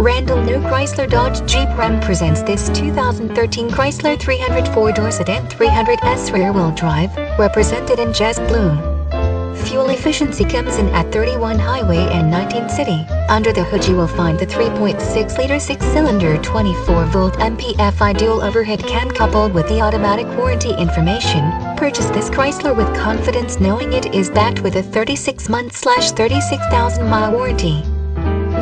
Randall New Chrysler Dodge Jeep Ram presents this 2013 Chrysler 300 four-door sedan 300S rear-wheel drive, represented in Jazz Blue. Fuel efficiency comes in at 31 highway and 19 city. Under the hood you will find the 3.6-liter six-cylinder 24-volt MPFI dual overhead cam coupled with the automatic warranty information. Purchase this Chrysler with confidence knowing it is backed with a 36-month/36,000-mile warranty.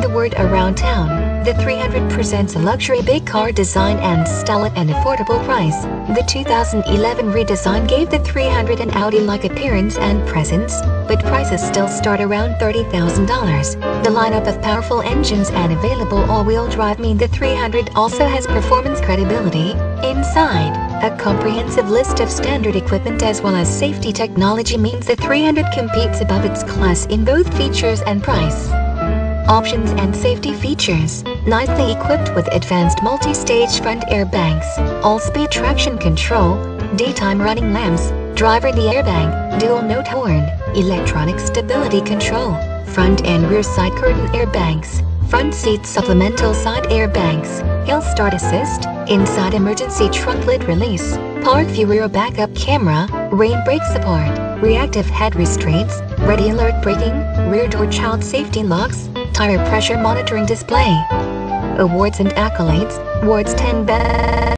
The word around town. The 300 presents a luxury big car design and style at an affordable price. The 2011 redesign gave the 300 an Audi-like appearance and presence, but prices still start around $30,000. The lineup of powerful engines and available all-wheel drive mean the 300 also has performance credibility. Inside, a comprehensive list of standard equipment as well as safety technology means the 300 competes above its class in both features and price. Options and safety features. Nicely equipped with advanced multi-stage front airbags, all-speed traction control, daytime running lamps, driver airbag, dual note horn, electronic stability control, front and rear side curtain airbags, front seat supplemental side airbags, hill start assist, inside emergency trunk lid release, park view rear backup camera, rain brake support, reactive head restraints, ready alert braking, rear door child safety locks, tire pressure monitoring display. Awards and accolades. Awards 10 Best